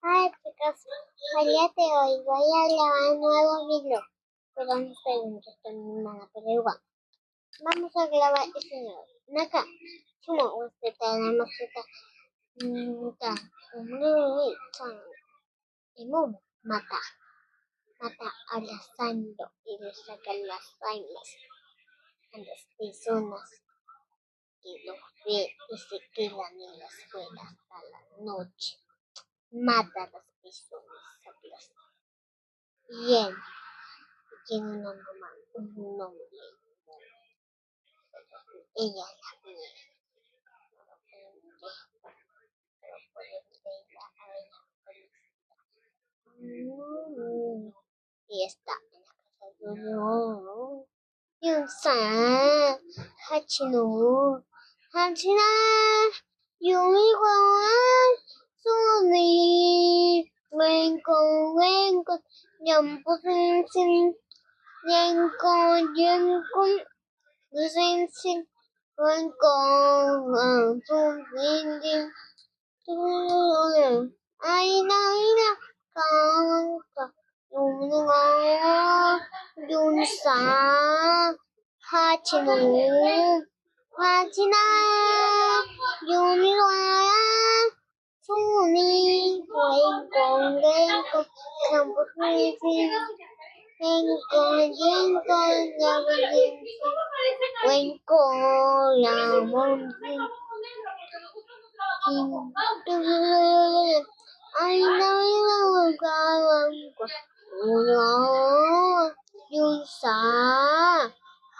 Hola chicos, el día de hoy voy a grabar un nuevo video, pero no estoy en que estoy animada, pero igual. Vamos a grabar este nuevo. Naka, cuma usted tenemos kita mata alazando y le sacan las vainas a las personas que los ve y se quedan en la escuela hasta la noche. Mata a las personas, bien, tiene una mamá, un nombre, ella es la mía, pero puede verla a ella. Y está en la casa de uno. Yunsa, Hachino, Hachina, Yumiwan, Suni, Wenko, Yampusin, Yanko, Lucensin, Wenko, Sunin, Aina, Kanka, Yunsa, Hachino, Hachina, Yumiwa, Suni, Wenko, Campusin, Wenko, Yabusin, Wenko, Yamonsin, I know Yunsa,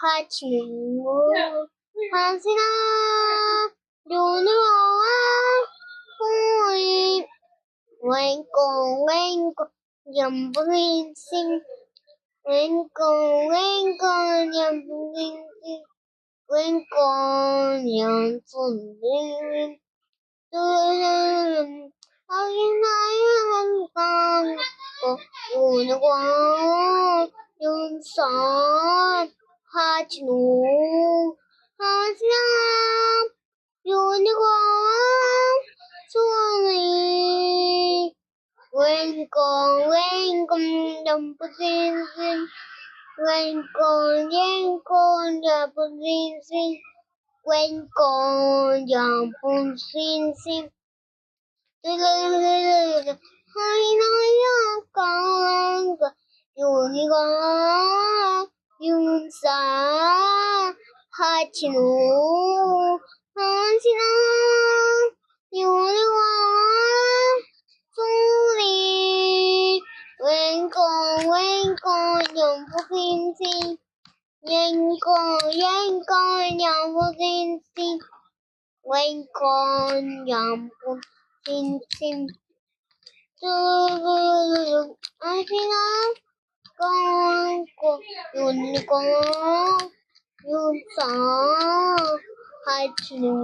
Hachinu, Hansina, Yunua, Hui, Wenko, Yamburin Sing, Wenko, Yamburin Sing, Wenko, Yamburin Sing. Yunsa, Hachinu, Hasna, Yuniwa, Suni, Wenko, Yampusin, Wenko, Yampusin, Wenko, Yampusin. Yunsa, Hachinu, Hansina, Yuniwa, Suni, Wenko, Yampusin, Yanko, Yampusin, Wenko, Yampusin. Al final, Unicorn, Yunsa, Hachinu,